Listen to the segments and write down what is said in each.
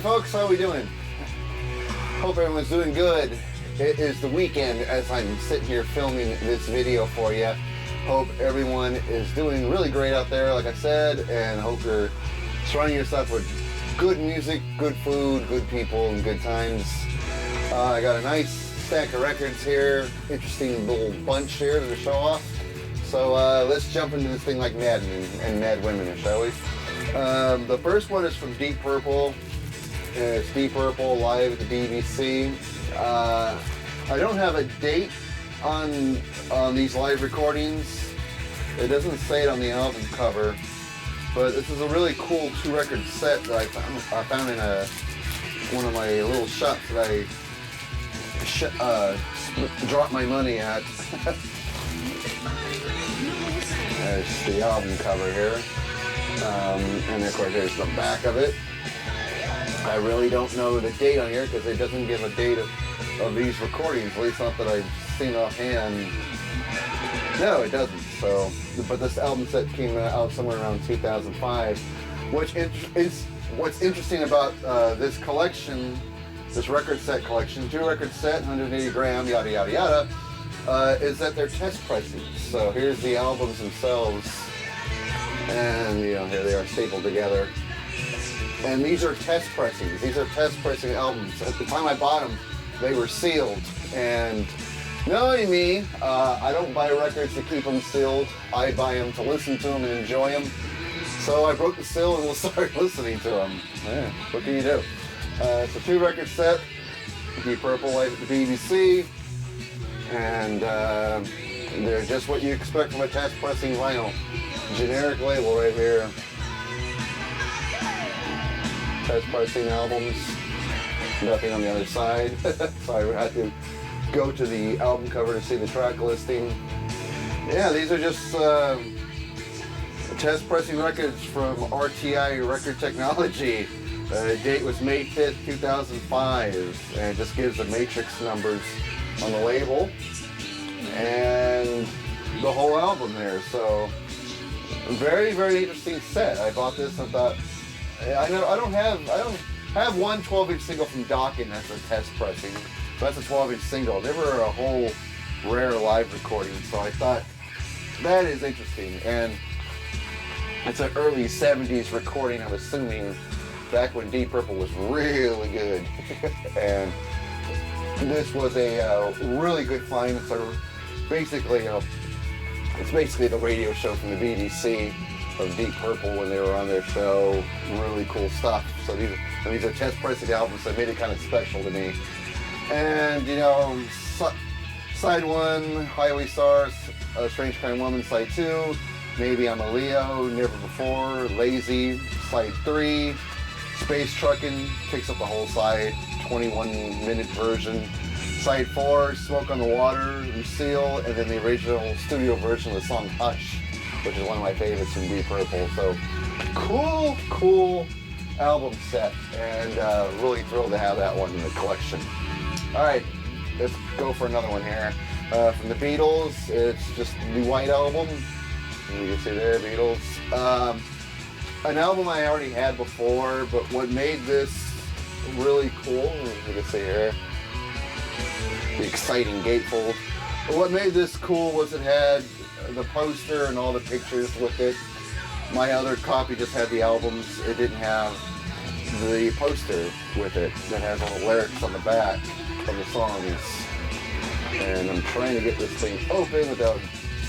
folks, how are we doing? Hope everyone's doing good. It is the weekend as I'm sitting here filming this video for you. Hope everyone is doing really great out there, like I said, and hope you're surrounding yourself with good music, good food, good people, and good times. I got a nice stack of records here, interesting little bunch here to show off. So let's jump into this thing like mad men and mad women, shall we? The first one is from Deep Purple. It's Deep Purple live at the BBC. I don't have a date on these live recordings. It doesn't say it on the album cover, but this is a really cool 2-record set that I found in one of my little shops that I dropped my money at. There's the album cover here, and of course there's the back of it. I really don't know the date on here because it doesn't give a date of these recordings, at least not that I've seen offhand. No, it doesn't. So, but this album set came out somewhere around 2005. What's interesting about this collection, this record set collection, 2-record set, 180 gram, yada yada yada, is that they're test pressing. So here's the albums themselves, and here they are stapled together. And these are test pressings. These are test pressing albums. At the time I bought them, they were sealed. And knowing me, I don't buy records to keep them sealed. I buy them to listen to them and enjoy them. So I broke the seal and we'll start listening to them. Yeah, what can you do? It's a 2-record set. Deep Purple live at the BBC. And they're just what you expect from a test pressing vinyl. Generic label right here. Test pressing albums, nothing on the other side. So I had to go to the album cover to see the track listing. Yeah, these are just test pressing records from RTI Record Technology. The date was May 5th, 2005, and it just gives the matrix numbers on the label and the whole album there. So very, very interesting set. I bought this and thought, I don't have one 12-inch single from Dokken that's a test pressing. So that's a 12-inch single. Never a whole rare live recording. So I thought that is interesting. And it's an early 70s recording, I'm assuming, back when Deep Purple was really good. And this was a really good find. So basically, it's basically the radio show from the BBC of Deep Purple when they were on their show. Really cool stuff. So these are test pressing albums that made it kind of special to me. And side 1, Highway Stars, A Strange Kind of Woman. Side 2, Maybe I'm a Leo, Never Before, Lazy. Side 3, Space Truckin', takes up the whole side, 21-minute version. Side 4, Smoke on the Water, Lucille, and then the original studio version of the song Hush, which is one of my favorites from Deep Purple. So cool album set, and really thrilled to have that one in the collection. All right, let's go for another one here. From the Beatles, it's just the White Album. You can see there, Beatles. An album I already had before, but what made this really cool, you can see here, the exciting gatefold. But what made this cool was it had the poster and all the pictures with it. My other copy just had the albums. It didn't have the poster with it that has all the lyrics on the back of the songs. And I'm trying to get this thing open without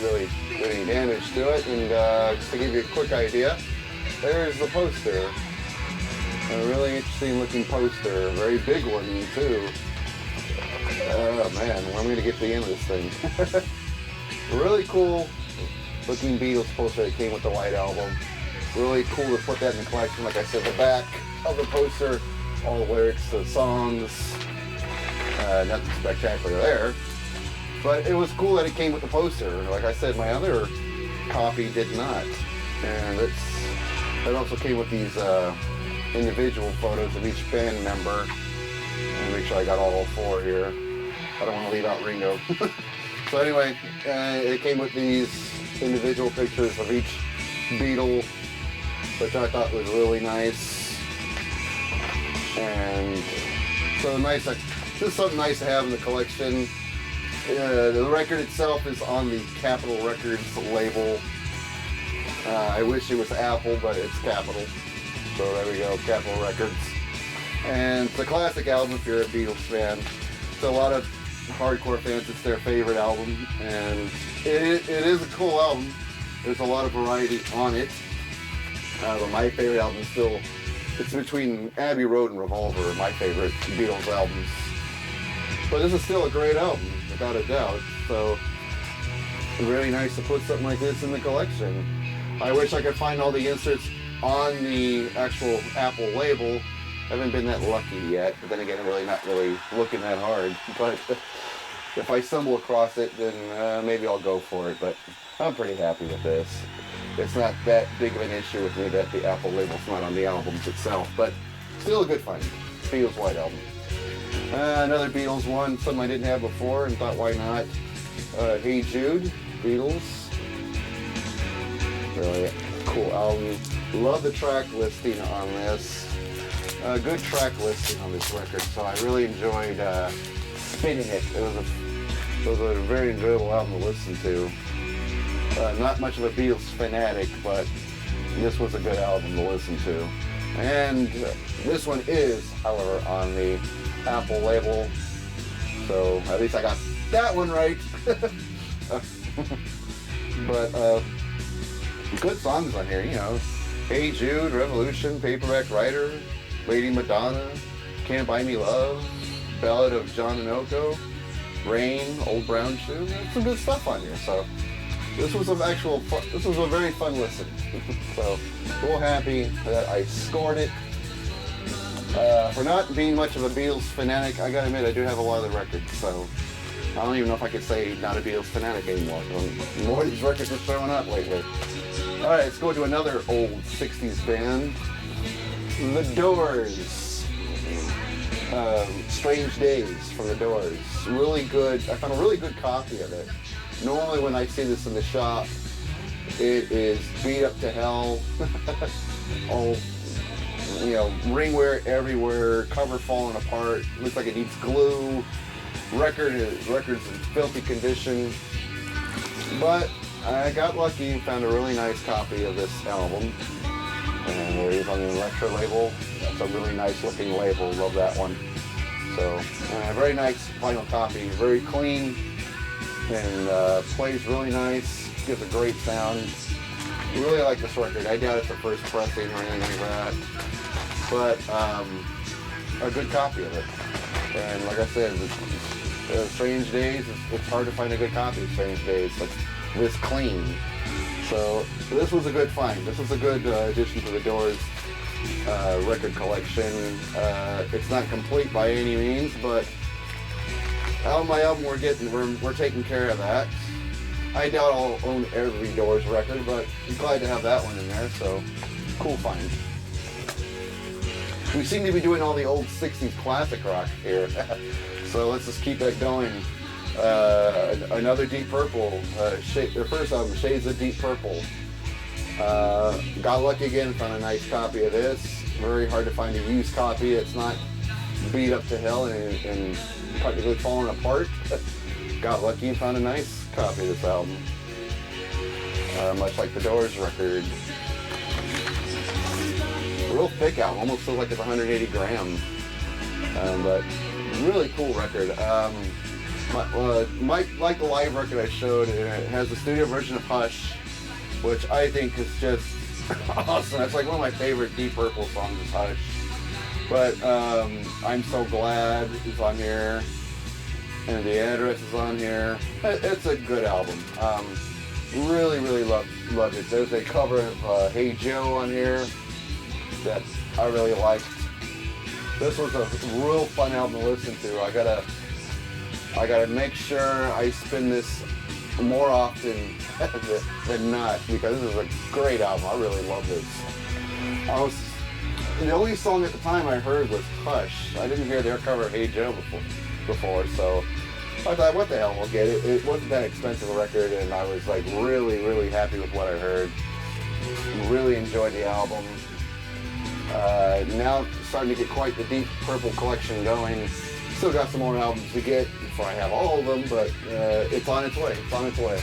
really doing any damage to it. And just to give you a quick idea, there's the poster. A really interesting looking poster, a very big one too. Oh man, when am I going to get to the end of this thing? Really cool looking Beatles poster that came with the White Album. Really cool to put that in the collection. Like I said, the back of the poster, all the lyrics, the songs, nothing spectacular there. But it was cool that it came with the poster. Like I said, my other copy did not. And it also came with these individual photos of each band member. And make sure I got all 4 here. I don't want to leave out Ringo. So anyway, it came with these individual pictures of each Beatle, which I thought was really nice. And so nice. This is something nice to have in the collection. The record itself is on the Capitol Records label. I wish it was Apple, but it's Capitol. So there we go, Capitol Records. And it's a classic album if you're a Beatles fan. It's a lot of hardcore fans, it's their favorite album. And it is a cool album. There's a lot of variety on it. But my favorite album is still, it's between Abbey Road and Revolver, my favorite Beatles albums. But this is still a great album, without a doubt. So, really nice to put something like this in the collection. I wish I could find all the inserts on the actual Apple label. I haven't been that lucky yet, but then again, I'm really not really looking that hard. But if I stumble across it, then maybe I'll go for it. But I'm pretty happy with this. It's not that big of an issue with me that the Apple label's not on the albums itself, but still a good find. Beatles White Album. Another Beatles one, something I didn't have before and thought why not. Hey Jude, Beatles. Really cool album. Love the track listing on this. Good track listing on this record, so I really enjoyed spinning it. It was a very enjoyable album to listen to. Not much of a Beatles fanatic, but this was a good album to listen to. And this one is, however, on the Apple label, so at least I got that one right. But good songs on here, you know. Hey Jude, Revolution, Paperback Writer, Lady Madonna, Can't Buy Me Love, Ballad of John and Oko, Rain, Old Brown Shoe. There's some good stuff on here, so this was a very fun listen. So, real happy that I scored it. For not being much of a Beatles fanatic, I gotta admit I do have a lot of the records, so I don't even know if I could say not a Beatles fanatic anymore. More of these records are showing up lately. Alright, let's go to another old 60s band. The Doors. Strange Days from The Doors. Really good. I found a really good copy of it. Normally when I see this in the shop, it is beat up to hell. All, you know, ringwear everywhere, cover falling apart, looks like it needs glue. Record's in filthy condition. But I got lucky and found a really nice copy of this album. And it is on the Elektra label. That's a really nice looking label, love that one. So, a very nice vinyl copy, very clean, and plays really nice, gives a great sound. Really like this record. I doubt it's the first pressing or anything like that, but a good copy of it. And like I said, Strange Days, it's hard to find a good copy of Strange Days that's this clean. So this was a good find. This was a good addition to the Doors record collection. It's not complete by any means, but album by album we're taking care of that. I doubt I'll own every Doors record, but I'm glad to have that one in there, so cool find. We seem to be doing all the old 60s classic rock here, so let's just keep that going. Another Deep Purple, their first album, Shades of Deep Purple. Got lucky again, found a nice copy of this. Very hard to find a used copy. It's not beat up to hell and practically falling apart. Got lucky and found a nice copy of this album. Much like the Doors record. Real thick album, almost feels like it's 180 grams. But really cool record. Like the live record I showed, it has the studio version of Hush, which I think is just awesome. That's like one of my favorite Deep Purple songs is Hush. But I'm So Glad is on here, and The Address is on here. It's a good album. Really loved it. There's a cover of Hey Joe on here that I really liked. This was a real fun album to listen to. I gotta make sure I spin this more often than not, because this is a great album. I really love this. The only song at the time I heard was Hush. I didn't hear their cover of Hey Joe before, so I thought, what the hell, we'll get it. It wasn't that expensive a record, and I was like really happy with what I heard. Really enjoyed the album. Now starting to get quite the Deep Purple collection going. Still got some more albums to get before I have all of them, but it's on its way. It's on its way.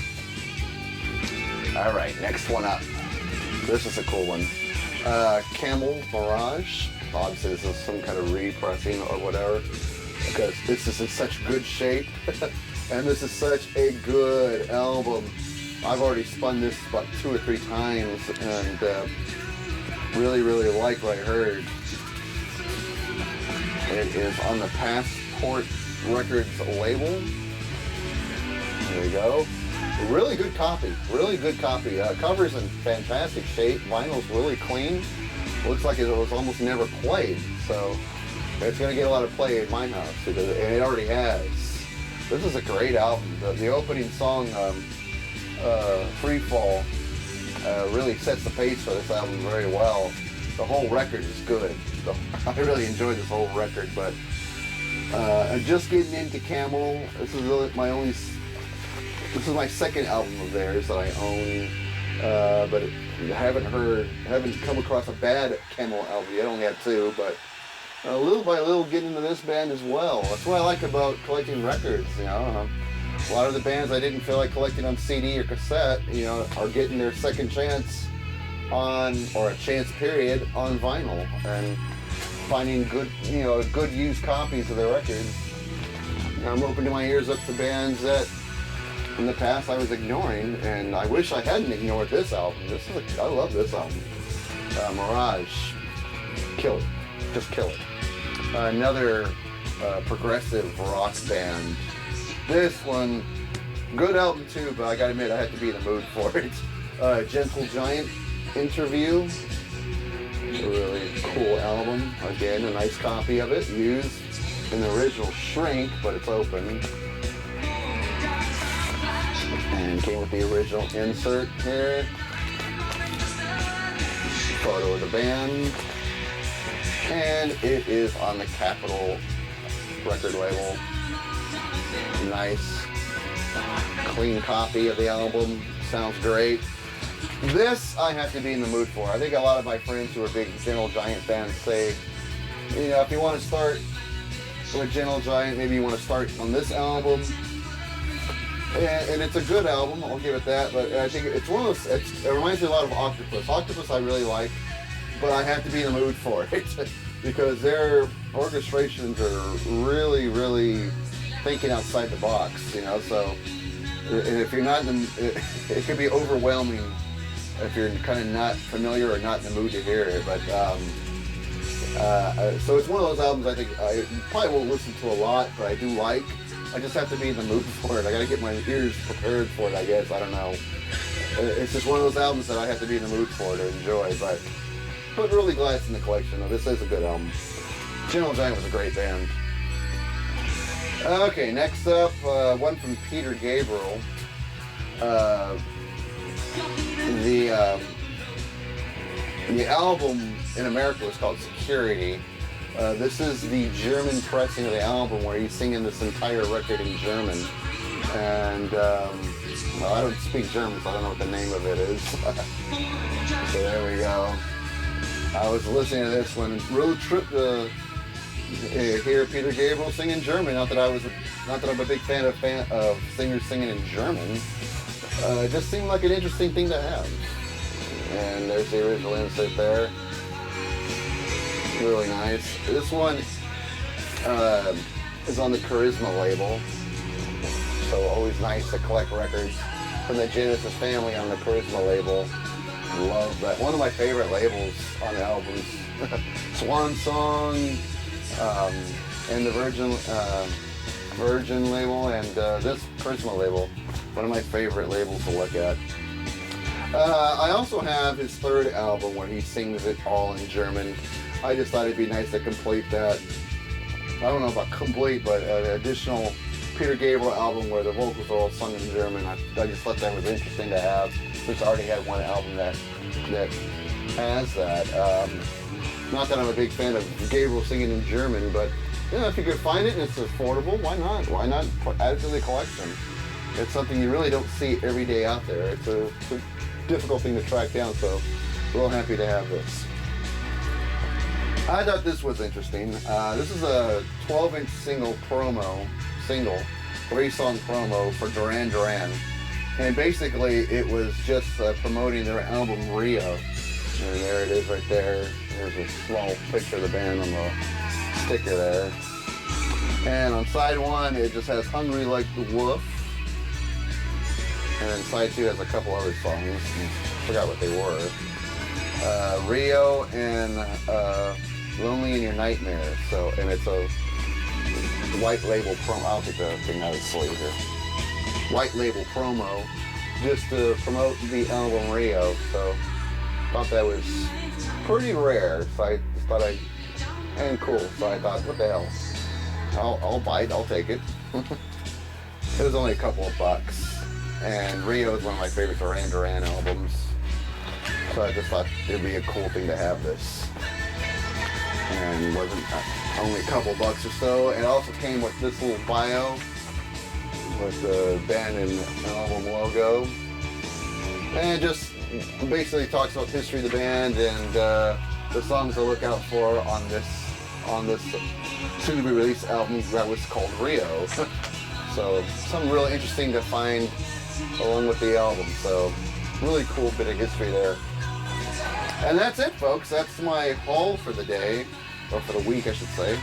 All right, next one up. This is a cool one. Camel Mirage. Obviously, this is some kind of repressing or whatever, because this is in such good shape, and this is such a good album. I've already spun this about 2 or 3 times, and really, really like what I heard. It is on the Passport Records label. There you go. Really good copy. Really good copy. Cover's in fantastic shape. Vinyl's really clean. Looks like it was almost never played. So it's going to get a lot of play in my house, and it already has. This is a great album. The opening song, Free Fall, really sets the pace for this album very well. The whole record is good. I really enjoyed this whole record, but I'm just getting into Camel. This is really this is my second album of theirs that I own, but I haven't come across a bad Camel album yet. I only had 2, but little by little getting into this band as well. That's what I like about collecting records, you know. A lot of the bands I didn't feel like collecting on CD or cassette, you know, are getting their second chance on, or a chance period, on vinyl, and finding good, you know, good used copies of their records. And I'm opening my ears up to bands that in the past I was ignoring, and I wish I hadn't ignored this album. I love this album. Mirage, kill it, just kill it. Another progressive rock band. This one, good album too, but I gotta admit I had to be in the mood for it. Gentle Giant Interview, a really cool album. Again, a nice copy of it, used in the original shrink, but it's open. And came with the original insert here. Photo of the band. And it is on the Capitol record label. Nice, clean copy of the album. Sounds great. This I have to be in the mood for. I think a lot of my friends who are big Gentle Giant fans say, you know, if you want to start with Gentle Giant, maybe you want to start on this album. And it's a good album, I'll give it that, but I think it's one of those, it reminds me a lot of Octopus. Octopus I really like, but I have to be in the mood for it because their orchestrations are really, really thinking outside the box, you know, so and if you're not in the, it can be overwhelming if you're kind of not familiar or not in the mood to hear it, but so it's one of those albums I think I probably won't listen to a lot, but I do like. I just have to be in the mood for it. I gotta get my ears prepared for it, I guess. I don't know. It's just one of those albums that I have to be in the mood for to enjoy, but really glad it's in the collection. This is a good album. Gentle Giant was a great band. Okay, next up, one from Peter Gabriel. The album in America was called Security. This is the German pressing of the album where he's singing this entire record in German. And well, I don't speak German, so I don't know what the name of it is. So there we go. I was listening to this one, road trip to hear Peter Gabriel sing in German. Not that I'm a big fan of singers singing in German. It just seemed like an interesting thing to have. And there's the original insert there. Really nice. This one is on the Charisma label, so always nice to collect records from the Genesis family on the Charisma label. Love that. One of my favorite labels on the albums. Swan Song and the Virgin label, and this Charisma label. One of my favorite labels to look at. I also have his third album where he sings it all in German. I just thought it'd be nice to complete that. I don't know about complete, but an additional Peter Gabriel album where the vocals are all sung in German. I just thought that was interesting to have. Since I already had one album that has that. Not that I'm a big fan of Gabriel singing in German, but you know, if you could find it and it's affordable, why not? Why not add it to the collection? It's something you really don't see every day out there. It's a difficult thing to track down, so real happy to have this. I thought this was interesting. This is a 12-inch single, 3-song promo for Duran Duran. And basically it was just promoting their album Rio. And there it is right there. There's a small picture of the band on the sticker there. And on side 1 it just has Hungry Like the Wolf. And then side 2 has a couple other songs. I forgot what they were. Rio and Lonely in Your Nightmare. So, and it's a white label promo. I'll take the thing out of the sleeve here. White label promo just to promote the album Rio. So thought that was pretty rare. So I just thought and cool. So I thought, what the hell? I'll buy it. I'll take it. It was only a couple of bucks. And Rio is one of my favorite Duran Duran albums. So I just thought it'd be a cool thing to have this. And it wasn't only a couple bucks or so. It also came with this little bio with the band and album logo. And it just basically talks about the history of the band and the songs to look out for on this soon-to-be-released album that was called Rio. So something really interesting to find along with the album. So really cool bit of history there. And that's it, folks. That's my haul for the day, or for the week, I should say.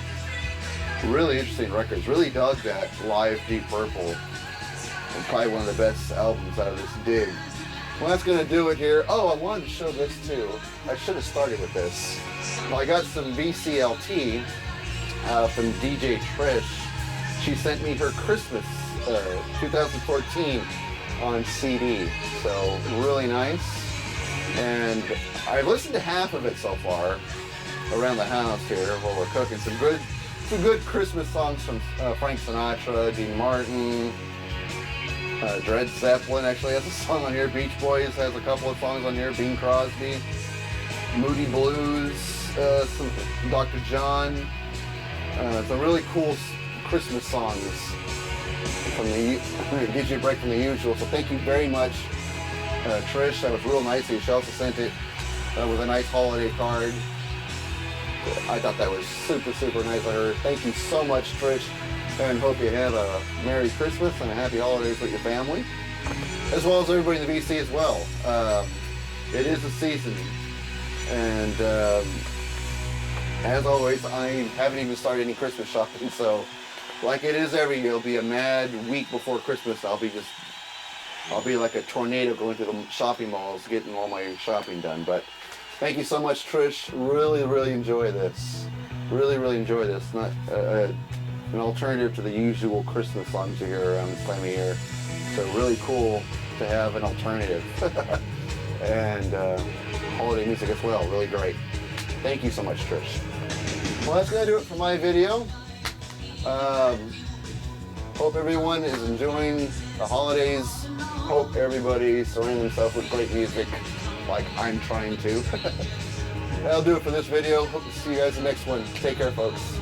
Really interesting records. Really dug that live Deep Purple. And probably one of the best albums out of this dig. Well, that's going to do it here. Oh, I wanted to show this too. I should have started with this. Well, I got some VCLT from DJ Trish. She sent me her Christmas 2014 on CD. So really nice. And I've listened to half of it so far around the house here while we're cooking. Some good Christmas songs from Frank Sinatra, Dean Martin, Dred Zeppelin actually has a song on here. Beach Boys has a couple of songs on here. Bing Crosby, Moody Blues, some Dr. John. Some really cool Christmas songs from it gives you a break from the usual. So thank you very much, Trish. That was real nice. She also sent it with a nice holiday card. I thought that was super, super nice of her. Thank you so much, Trish, and hope you have a Merry Christmas and a Happy Holidays with your family, as well as everybody in the VC as well. It is the season, and as always, I haven't even started any Christmas shopping, so like it is every year, it'll be a mad week before Christmas. I'll be like a tornado going through the shopping malls, getting all my shopping done. But thank you so much, Trish. Really, really enjoy this. Really, really enjoy this. Not an alternative to the usual Christmas songs you hear around this time of year. So really cool to have an alternative. And holiday music as well. Really great. Thank you so much, Trish. Well, that's going to do it for my video. Hope everyone is enjoying the holidays. Hope everybody surrounds themselves with great music like I'm trying to. That'll do it for this video. Hope to see you guys in the next one. Take care, folks.